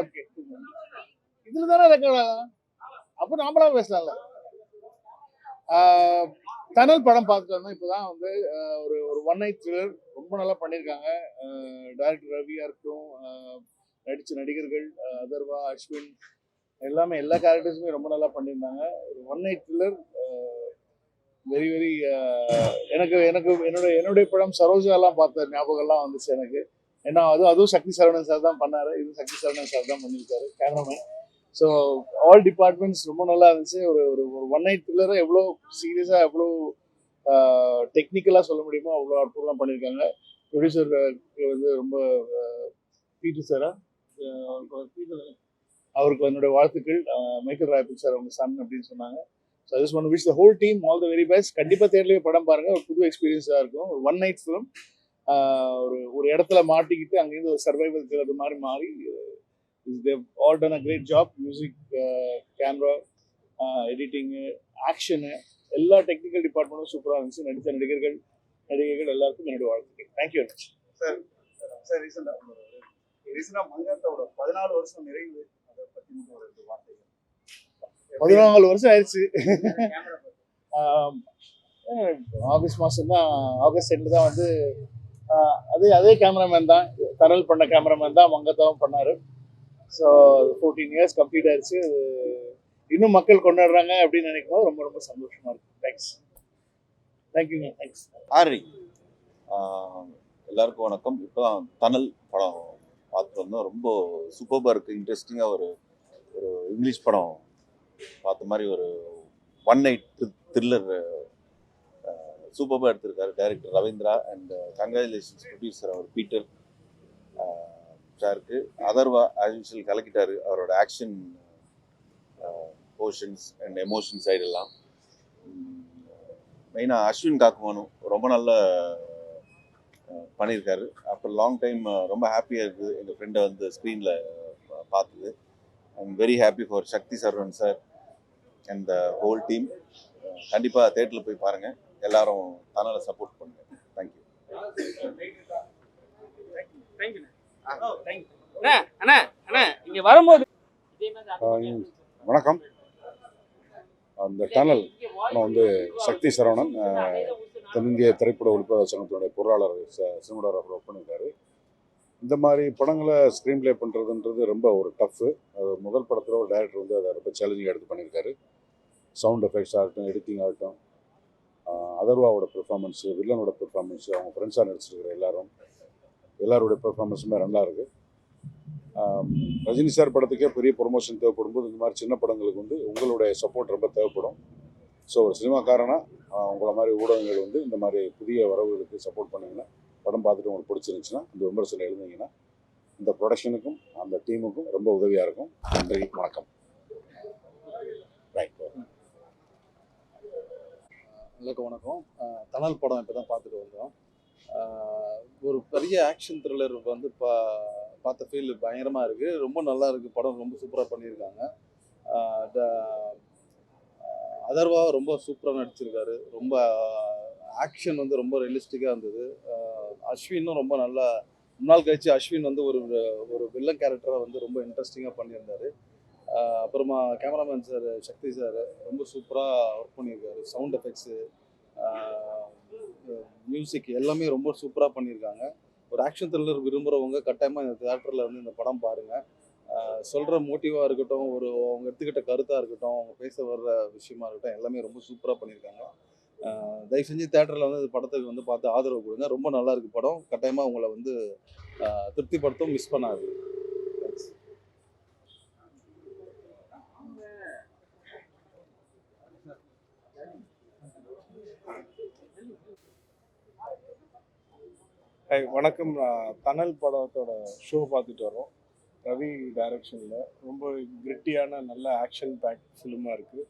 Okay. இதுல தானே record ஆகும். அப்போ நாமளா பேசலாம்ல. ஆஹ் தனல் படம் பார்த்துட்டு வந்தோம். இப்போதான் வந்து ஒரு ஒரு ஒன் நைட் த்ரில்லர் ரொம்ப நல்லா பண்ணியிருக்காங்க. டைரக்டர் ரவியா இருக்கட்டும், நடிச்ச நடிகர்கள் அதர்வா, அஸ்வின் எல்லாமே எல்லா கேரக்டர்ஸுமே ரொம்ப நல்லா பண்ணியிருந்தாங்க. ஒரு one night thriller, very very. எனக்கு எனக்கு என்னுடைய படம் சரோஜாலாம் பார்த்த ஞாபகம்லாம் வந்துச்சு எனக்கு. ஏன்னா அதுவும் சக்தி சரவணன் சார் தான் பண்ணாரு. இதுவும் சக்தி சரவணன் சார் தான் பண்ணியிருக்காரு கேமராமேன். ஸோ ஆல் டிபார்ட்மெண்ட்ஸ் ரொம்ப நல்லா இருந்துச்சு. ஒரு ஒரு ஒன் நைட் த்ரில்லரை எவ்வளோ சீரியஸாக எவ்வளோ டெக்னிக்கலாக சொல்ல முடியுமோ அவ்வளோ அற்புதமாக பண்ணியிருக்காங்க. ப்ரொடியூசர் வந்து ரொம்ப பீட்டர் சாரா, அவருக்கு என்னுடைய வாழ்த்துக்கள். மைக்கேல் ராயப்பன் சார் அவங்க சன் அப்படின்னு சொன்னாங்க. So I just want to wish the whole team all the very best. கண்டிப்பாக தேர்லேயே படம் பாருங்க, ஒரு புது எக்ஸ்பீரியன்ஸாக இருக்கும். ஒரு ஒன் நைட் ஃபிலிம், ஒரு ஒரு இடத்துல மாட்டிக்கிட்டு அங்கேருந்து ஒரு சர்வைவல் த்ரில்லர் மாதிரி மாறி they've all done a great job. Music, camera, editing, action, எல்லா டெக்னிக்கல் டிபார்ட்மெண்ட்டும் சூப்பராக இருந்துச்சு. நடித்த நடிகர்கள் எல்லாருக்கும் என்னுடைய வாழ்த்துக்கள். Thank you very much. Sir sir ரீசெண்டாக மங்காத்தாவோட 14 வருஷம் நிறைவு, அதை பற்றி ஒரு வார்த்தைகள். 14 வருஷம் ஆயிடுச்சு. ஆகஸ்ட் மாதம் தான், ஆகஸ்ட் எண்டில் தான் வந்து அதே கேமராமேன் தான், தனல் பண்ண கேமராமேன் தான் மங்கத்தாவும் பண்ணார். ஸோ 14 இயர்ஸ் கம்ப்ளீட் ஆயிடுச்சு. இன்னும் மக்கள் கொண்டாடுறாங்க அப்படின்னு நினைக்கும் போது ரொம்ப ரொம்ப சந்தோஷமா இருக்கு. தேங்க்ஸ். தேங்க்யூங்க. தேங்க்ஸ். ஆரி எல்லாருக்கும் வணக்கம். இப்போ தனல் படம் பார்த்து வந்தோம். ரொம்ப சூப்பராக இருக்குது. இன்ட்ரெஸ்டிங்காக ஒரு ஒரு இங்கிலீஷ் படம் பார்த்த மாதிரி ஒரு ஒன் நைட் த்ரில்லர் சூப்பராக எடுத்திருக்காரு director Ravindra. And congratulations producer அவர் பீட்டர் சாருக்கு. அதர்வா ஆஸ் யூஷுவல் கலக்கிட்டாரு அவரோட ஆக்ஷன் போர்ஷன்ஸ் அண்ட் எமோஷன் சைடெல்லாம். மெயினாக அஸ்வின் காக்குமானு ரொம்ப நல்ல பண்ணியிருக்காரு. ஆஃப்டர் லாங் டைம் ரொம்ப ஹாப்பியாக இருக்குது எங்கள் ஃப்ரெண்டை வந்து ஸ்க்ரீனில் பார்த்தது. I am very happy for Sakthi Saravanan sir and the whole team. கண்டிப்பாக தேட்டரில் போய் பாருங்கள். எல்லாரும் தனலை சப்போர்ட் பண்ணுங்கள். தேங்க்யூ. வணக்கம். அந்த டனல் படம் வந்து சக்தி சரவணன் தென்னிந்திய திரைப்பட ஒளிப்பதிவு சங்கத்தினுடைய பொருளாளர் சினிமாவில் ஒர்க் பண்ணியிருக்காரு. இந்த மாதிரி படங்களை ஸ்க்ரீன் ப்ளே பண்ணுறதுன்றது ரொம்ப ஒரு டஃப்பு. அது முதல் படத்தில் ஒரு டைரக்டர் வந்து அதை ரொம்ப சேலஞ்சிங்காக எடுத்து பண்ணியிருக்காரு. சவுண்ட் எஃபெக்ட்ஸ் ஆகட்டும், எடிட்டிங் ஆகட்டும், அதர்வாவோட பெர்ஃபார்மன்ஸு, வில்லனோட பெர்ஃபார்மன்ஸு, அவங்க ஃப்ரெண்ட்ஸாக நடிச்சிருக்கிற எல்லாருடைய பெர்ஃபார்மன்ஸுமே நல்லா இருக்குது. ரஜினி சார் படத்துக்கே பெரிய ப்ரொமோஷன் தேவைப்படும் போது இந்த மாதிரி சின்ன படங்களுக்கு வந்து உங்களுடைய சப்போர்ட் ரொம்ப தேவைப்படும். ஸோ ஒரு சினிமாக்காரனாக உங்களை மாதிரி ஊடகங்கள் வந்து இந்த மாதிரி புதிய வரவுகளுக்கு சப்போர்ட் பண்ணிங்கன்னா, படம் பார்த்துட்டு உங்களுக்கு பிடிச்சிருந்துச்சுன்னா இந்த விமர்சனம் எழுதிங்கன்னா இந்த ப்ரொடக்ஷனுக்கும் அந்த டீமுக்கும் ரொம்ப உதவியாக இருக்கும். நன்றி, வணக்கம். ரைட். எல்லாருக்கும் வணக்கம். தனல் படம் இப்போ தான் பார்த்துட்டு வந்தோம். ஒரு பெரிய ஆக்ஷன் த்ரில்லர் வந்து பார்த்த ஃபீல் பயங்கரமாக இருக்குது. ரொம்ப நல்லா இருக்குது. படம் ரொம்ப சூப்பராக பண்ணியிருக்காங்க. அதர்வா ரொம்ப சூப்பராக நடிச்சிருக்காரு. ரொம்ப ஆக்ஷன் வந்து ரொம்ப ரியலிஸ்டிக்காக இருந்தது. அஸ்வினும் ரொம்ப நல்லா முன்னாள் கழிச்சு அஸ்வின் வந்து ஒரு வில்லன் கேரக்டராக வந்து ரொம்ப இன்ட்ரெஸ்டிங்காக பண்ணியிருந்தார். அப்புறமா கேமராமேன் சார் சக்தி சார் ரொம்ப சூப்பராக ஒர்க் பண்ணியிருக்காரு. சவுண்ட் எஃபெக்ட்ஸு, மியூசிக் எல்லாமே ரொம்ப சூப்பராக பண்ணியிருக்காங்க. ஒரு ஆக்ஷன் த்ரில்லர் விரும்புகிறவங்க கட்டாயமாக இந்த தியேட்டரில் வந்து இந்த படம் பாருங்கள். சொல்கிற மோட்டிவாக இருக்கட்டும், அவங்க எடுத்துக்கிட்ட கருத்தாக இருக்கட்டும், அவங்க பேச வர்ற விஷயமா இருக்கட்டும், எல்லாமே ரொம்ப சூப்பராக பண்ணியிருக்காங்க. தயவு செஞ்சு தியேட்டரில் வந்து இந்த படத்துக்கு வந்து பார்த்து ஆதரவு கொடுங்க. ரொம்ப நல்லா இருக்குது படம். கட்டாயமாக உங்களை வந்து திருப்திப்படுத்தும், மிஸ் பண்ணாது. தேங்க்ஸ். வணக்கம். தனல் படத்தோட ஷோ பார்த்துட்டு வரோம். ரவி டைரக்ஷனில் ரொம்ப கிரிட்டியான நல்ல ஆக்ஷன் பேக் ஃபிலிமாக இருக்குது.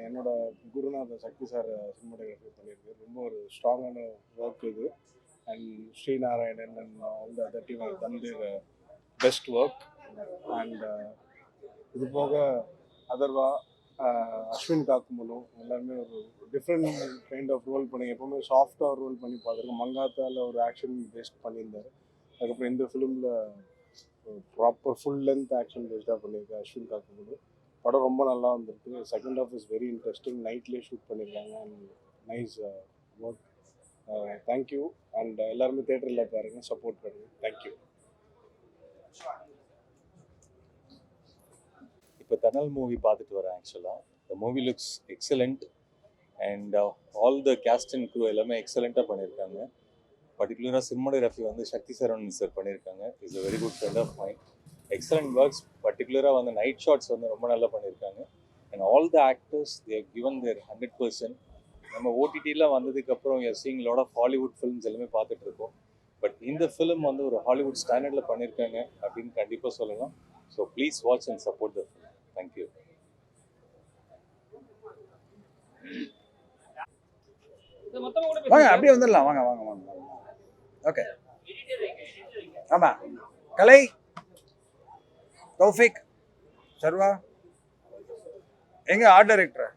என்னோட குருநாதர் சக்தி சார் சினிமாட்டோகிராஃபி பண்ணியிருக்காரு. ரொம்ப ஒரு ஸ்ட்ராங்கான ஒர்க் இது. And Sreenarayanan and all the other team have done their best work. And இது போக அதர்வா, அஸ்வின் காக்குமனு எல்லாருமே ஒரு டிஃப்ரெண்ட் கைண்ட் ஆஃப் ரோல் பண்ணி, எப்போவுமே சாஃப்டாக ரோல் பண்ணி பார்த்துருக்கோம். மங்காத்தாவில் ஒரு ஆக்ஷன் பேஸ்ட் பண்ணியிருந்தார். அதுக்கப்புறம் இந்த ஃபிலிமில் ப்ராப்பர் ஃபுல் லென்த் ஆக்ஷன் பேஸ்டாக பண்ணியிருக்கேன் அஸ்வின் காக்கும்போது. படம் ரொம்ப நல்லா வந்திருக்கு. Second half is very interesting. நைட்லேயே ஷூட் பண்ணியிருக்காங்க and nice work. Thank you and எல்லாருமே தேட்டரில் பாருங்கள், சப்போர்ட் பண்ணுங்கள். தேங்க்யூ. இப்போ தனல் மூவி பார்த்துட்டு வரேன். ஆக்சுவலாக the movie looks excellent and all the cast and crew எல்லாமே எக்ஸலண்ட்டாக பண்ணியிருக்காங்க. பர்டிகுலராக சினிமாட்டோகிராஃபி வந்து சக்தி சரவணன் சார் பண்ணியிருக்காங்க. Is a very good friend of mind. Excellent works. பர்டிகுலராக வந்து நைட் ஷாட்ஸ் வந்து ரொம்ப நல்லா பண்ணியிருக்காங்க. And all the actors they have given their 100%. நம்ம ஓடிடியில் வந்ததுக்கப்புறம் you are seeing lot of Hollywood films எல்லாமே பார்த்துட்டு இருக்கோம். பட் இந்த ஃபிலிம் வந்து ஒரு ஹாலிவுட் ஸ்டாண்டர்டில் பண்ணியிருக்காங்க அப்படின்னு கண்டிப்பாக சொல்லலாம். So please watch and support the film. Thank you. வாங்க அப்படியே வந்துடலாம். வாங்க வாங்க வாங்க வாங்க. ஓகே. ஆமாம், கலை, தௌஃபிக், சர்வா, எங்க ஆர்ட் டைரக்டர்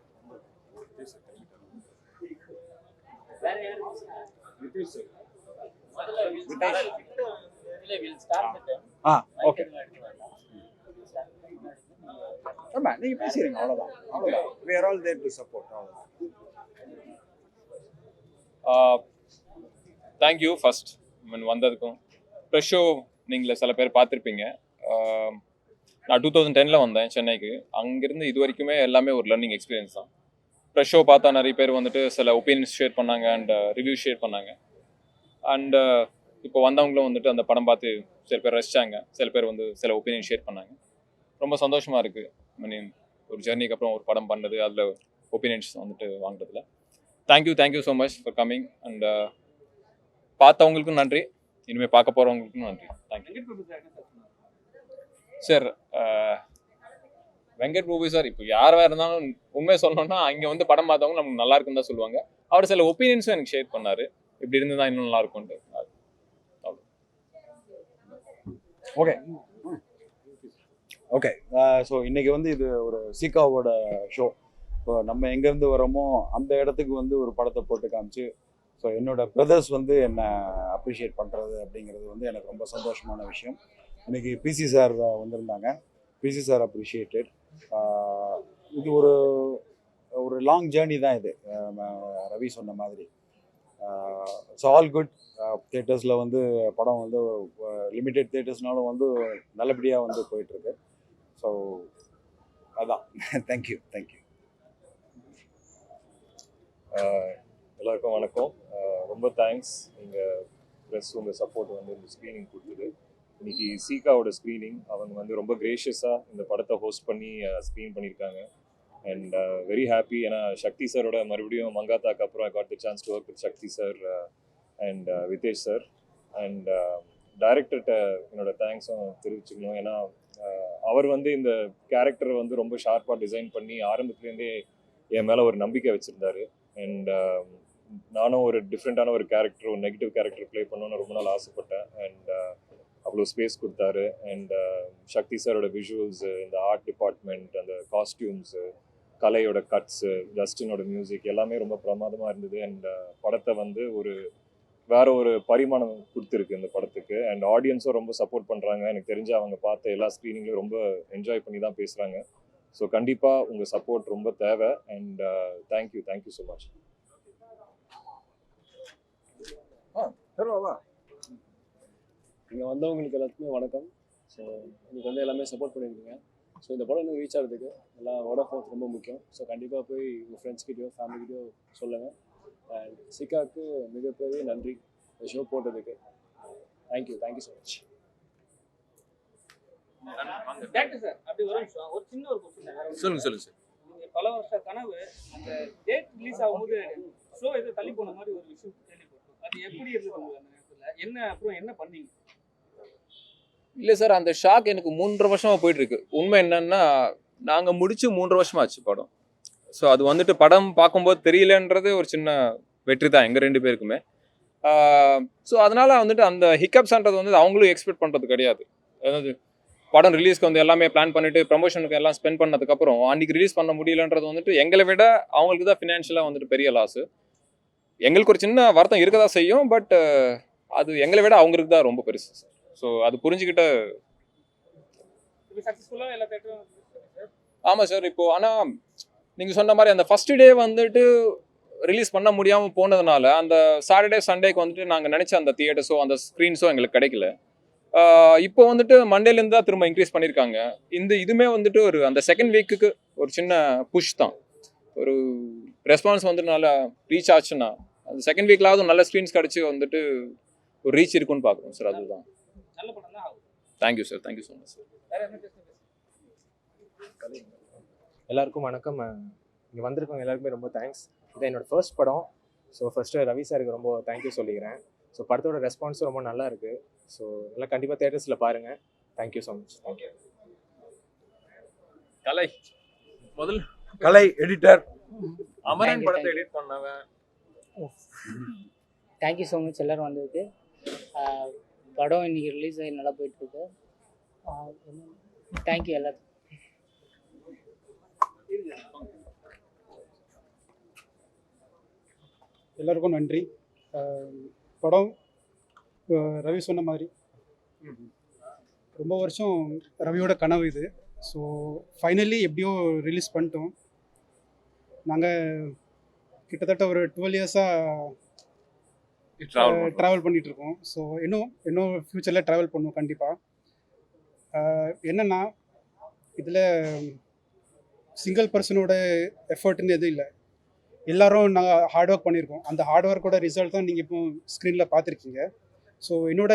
ஓகே. ஆமாம், நீங்கள் பேசிடுங்க. அவ்வளோதான் அவ்வளோதான். we are all there to support. அவ்வளோதான். தேங்க்யூ ஃபஸ்ட் வந்ததுக்கும். ப்ரெஷ் ஷோ நீங்கள் சில பேர் பார்த்துருப்பீங்க. நான் 2010 வந்தேன் சென்னைக்கு. அங்கேருந்து இது வரைக்குமே எல்லாமே ஒரு லேர்னிங் எக்ஸ்பீரியன்ஸ் தான். ப்ரெஷ் ஷோ பார்த்தா நிறைய பேர் வந்துட்டு சில ஒப்பீனியன்ஸ் ஷேர் பண்ணாங்க அண்ட் ரிவ்யூ ஷேர் பண்ணாங்க. அண்ட் இப்போ வந்தவங்களும் வந்துட்டு அந்த படம் பார்த்து சில பேர் ரசித்தாங்க, சில பேர் வந்து சில ஒப்பீனியன் ஷேர் பண்ணாங்க. ரொம்ப சந்தோஷமாக இருக்குது. ஒரு ஜர்னிக்கு அப்புறம் ஒரு படம் பண்ணது, அதில் ஒப்பீனியன்ஸ் வந்துட்டு வாங்குறதுல. Thank you so much for coming. And பார்த்தவங்களுக்கும் நன்றி, இனிமேல் பார்க்க போகிறவங்களுக்கும் நன்றி. Thank you sir. Venkat Prabhu sir இப்போ யாராக இருந்தாலும் உண்மையை சொல்லணும்னா அங்கே வந்து படம் பார்த்தவங்க நமக்கு நல்லா இருக்குன்னு தான் சொல்லுவாங்க. அவர் சில ஒப்பீனியன்ஸும் எனக்கு ஷேர் பண்ணார், இப்படி இருந்து தான் இன்னும் நல்லா இருக்கும்ட்டு. Okay okay. ஸோ இன்றைக்கி வந்து இது ஒரு சீகாவோட ஷோ. ஸோ நம்ம எங்கேருந்து வரோமோ அந்த இடத்துக்கு வந்து ஒரு படத்தை போட்டு காமிச்சு, ஸோ என்னோட பிரதர்ஸ் வந்து என்னை அப்ரிஷியேட் பண்ணுறது அப்படிங்கிறது வந்து எனக்கு ரொம்ப சந்தோஷமான விஷயம். இன்றைக்கி பிசி சார் வந்திருந்தாங்க. PC sir appreciated. இது ஒரு ஒரு லாங் ஜேர்னி தான் இது, ரவி சொன்ன மாதிரி. So all good. தியேட்டர்ஸில் வந்து படம் வந்து லிமிட்டெட் தியேட்டர்ஸ்னாலும் வந்து நல்லபடியாக வந்து போயிட்டுருக்கு. ஸோ அதான். தேங்க்யூ. எல்லாருக்கும் வணக்கம். ரொம்ப தேங்க்ஸ் நீங்கள் ப்ரெஸ் உங்கள் சப்போர்ட் வந்து இந்த ஸ்க்ரீனிங் கொடுத்தது. இன்னைக்கு சீகாவோட ஸ்க்ரீனிங் அவங்க வந்து ரொம்ப கிரேஷியஸாக இந்த படத்தை ஹோஸ்ட் பண்ணி ஸ்க்ரீன் பண்ணியிருக்காங்க. And very happy. ஏன்னா சக்தி சாரோட மறுபடியும் மங்காத்தாக்கு அப்புறம் I got the chance to work with Sakthi sir and Vidhesh sir. And டைரக்டர்கிட்ட என்னோட தேங்க்ஸும் தெரிவிச்சுக்கணும். ஏன்னா அவர் வந்து இந்த கேரக்டரை வந்து ரொம்ப ஷார்ப்பாக டிசைன் பண்ணி ஆரம்பத்துலேருந்தே என் மேலே ஒரு நம்பிக்கை வச்சுருந்தாரு. அண்ட் நானும் ஒரு டிஃப்ரெண்ட்டான ஒரு கேரக்டர், ஒரு நெகட்டிவ் கேரக்டர் ப்ளே பண்ணணும்னு ரொம்ப நாள் ஆசைப்பட்டேன். அண்ட் அவ்வளோ ஸ்பேஸ் கொடுத்தாரு. அண்ட் சக்தி சாரோட விஷுவல்ஸு, இந்த ஆர்ட் டிபார்ட்மெண்ட், அந்த காஸ்டியூம்ஸு, கலையோட கட்ஸு, ஜஸ்டினோட மியூசிக் எல்லாமே ரொம்ப பிரமாதமாக இருந்தது. அண்ட் படத்தை வந்து வேற ஒரு பரிமாணம் கொடுத்துருக்கு இந்த படத்துக்கு. அண்ட் ஆடியன்ஸும் ரொம்ப சப்போர்ட் பண்ணுறாங்க. எனக்கு தெரிஞ்சு அவங்க பார்த்த எல்லா ஸ்க்ரீனிங்லையும் ரொம்ப என்ஜாய் பண்ணி தான் பேசுகிறாங்க. ஸோ கண்டிப்பாக உங்கள் சப்போர்ட் ரொம்ப தேவை. And thank you so much. இங்கே வந்தவங்களுக்கு எல்லாத்துக்குமே வணக்கம். ஸோ இன்னைக்கு வந்து எல்லாமே சப்போர்ட் பண்ணியிருக்கீங்க. ஸோ இந்த படம் இன்னும் ரீச் ஆகிறதுக்கு எல்லாம் வேர்ட் ஆஃப் மவுத் ரொம்ப முக்கியம். ஸோ கண்டிப்பாக போய் உங்கள் ஃப்ரெண்ட்ஸ்கிட்டயோ ஃபேமிலிக்கிட்டயோ சொல்லுங்கள். அண்ட் சிக்காவுக்கு மிகப்பெரிய நன்றி இந்த ஷோ போட்டதுக்கு. Thank you so much. சொல்லுங்க சார். பல வருஷ கனவு அந்த டேட் ரிலீஸ் ஆகும்போது ஷோ ஏதோ தள்ளி போன மாதிரி ஒரு விஷயம் கேள்விப்பட்டோம். அது எப்படி இருந்தது உங்களுக்கு அந்த நேரத்தில்? அப்புறம் என்ன பண்ணீங்க? இல்லை சார், அந்த ஷாக் எனக்கு 3.5 வருஷமாக போயிட்டுருக்கு. உண்மை என்னன்னா, நாங்கள் முடிச்சு 3.5 வருஷமா ஆச்சு படம். ஸோ அது வந்துட்டு படம் பார்க்கும்போது தெரியலன்றது ஒரு சின்ன வெற்றி தான் எங்கள் 2 பேருக்குமே. ஸோ அதனால் வந்துட்டு அந்த ஹிக்கப்ஸ்ன்றது வந்து அவங்களும் எக்ஸ்பெக்ட் பண்ணுறது கிடையாது. அதாவது படம் ரிலீஸ்க்கு வந்து எல்லாமே பிளான் பண்ணிவிட்டு ப்ரமோஷனுக்கு எல்லாம் ஸ்பெண்ட் பண்ணதுக்கப்புறம் அன்றைக்கி ரிலீஸ் பண்ண முடியலன்றது வந்துட்டு எங்களை விட அவங்களுக்கு தான் ஃபினான்ஷியலாக வந்துட்டு பெரிய லாஸு. எங்களுக்கு ஒரு சின்ன வருத்தம் இருக்க தான் செய்யும். பட் அது எங்களை விட அவங்களுக்கு தான் ரொம்ப பெருசு சார். ஸோ அது புரிஞ்சுக்கிட்ட இப்போ சக்ஸஸ்ஃபுல்லாக எல்லா தேட்டரும். ஆமாம் சார். இப்போ ஆனால் நீங்கள் சொன்ன மாதிரி அந்த ஃபர்ஸ்ட் டே வந்துட்டு ரிலீஸ் பண்ண முடியாமல் போனதுனால அந்த சாட்டர்டே சண்டேக்கு வந்துட்டு நாங்கள் நினச்ச அந்த தியேட்டர்ஸோ அந்த ஸ்க்ரீன்ஸோ எங்களுக்கு கிடைக்கல. இப்போ வந்துட்டு மண்டேலேருந்து தான் திரும்ப இன்க்ரீஸ் பண்ணியிருக்காங்க. இதுவுமே வந்துட்டு ஒரு அந்த செகண்ட் வீக்குக்கு ஒரு சின்ன புஷ் தான். ஒரு ரெஸ்பான்ஸ் வந்துட்டு நல்லா ரீச் ஆச்சுன்னா அந்த செகண்ட் வீக்லாவது நல்ல ஸ்க்ரீன்ஸ் கிடச்சி வந்துட்டு ஒரு ரீச் இருக்குன்னு பார்க்குறோம் சார். அதுதான். நல்ல படம் தான் ஆகும். Thank you sir. Thank you so much sir. வேற என்ன பேசுறது? எல்லாருக்கும் வணக்கம். இங்கே வந்திருக்கவங்க எல்லாருக்குமே ரொம்ப தேங்க்ஸ். இது என்னோட ஃபர்ஸ்ட் படம். ஸோ ஃபர்ஸ்ட்டு ரவி சாருக்கு ரொம்ப தேங்க்யூ சொல்லிக்கிறேன். ஸோ படத்தோட ரெஸ்பான்ஸும் ரொம்ப நல்லா இருக்குது. ஸோ எல்லாம் கண்டிப்பாக தேட்டர்ஸில் பாருங்கள். Thank you so much. தேங்க்யூ. கலை முதல் கலை எடிட்டர் அமரன் படத்தை எடிட் பண்ணவன். தேங்க்யூ ஸோ மச் எல்லோரும் வந்ததுக்கு. படம் இன்னைக்கு ரிலீஸ் ஆகி நல்லா போயிட்டுருக்கு. தேங்க்யூ எல்லாருக்கும். எல்லாருக்கும் நன்றி. படம் ரவி சொன்ன மாதிரி ரொம்ப வருஷம் ரவியோட கனவு இது. ஸோ ஃபைனலி எப்படியோ ரிலீஸ் பண்ணிட்டோம். நாங்கள் கிட்டத்தட்ட ஒரு 12 இயர்ஸாக ட்ராவல் பண்ணிகிட்ருக்கோம். ஸோ இன்னும் ஃப்யூச்சரில் ட்ராவல் பண்ணுவோம் கண்டிப்பாக. என்னென்னா இதில் சிங்கிள் பர்சனோட எஃபர்ட்னு எதுவும் இல்லை. எல்லோரும் நாங்கள் ஹார்ட் ஒர்க் பண்ணியிருக்கோம். அந்த ஹார்ட் ஒர்க்கோட ரிசல்ட் தான் நீங்கள் இப்போ ஸ்க்ரீனில் பார்த்துருக்கீங்க. ஸோ என்னோட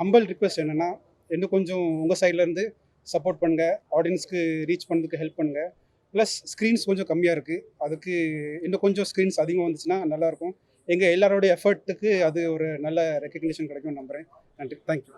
ஹம்பிள் ரிக்வெஸ்ட் என்னென்னா இன்னும் கொஞ்சம் உங்கள் சைட்லேருந்து சப்போர்ட் பண்ணுங்கள். ஆடியன்ஸ்க்கு ரீச் பண்ணுறதுக்கு ஹெல்ப் பண்ணுங்கள். ப்ளஸ் ஸ்க்ரீன்ஸ் கொஞ்சம் கம்மியாக இருக்குது. அதுக்கு இன்னும் கொஞ்சம் ஸ்க்ரீன்ஸ் அதிகமாக வந்துச்சுன்னா நல்லாயிருக்கும். எங்கள் எல்லாரோடைய எஃபர்ட்டுக்கு அது ஒரு நல்ல ரெக்கக்னிஷன் கிடைக்கும்னு நம்புகிறேன். நன்றி. தேங்க்யூ.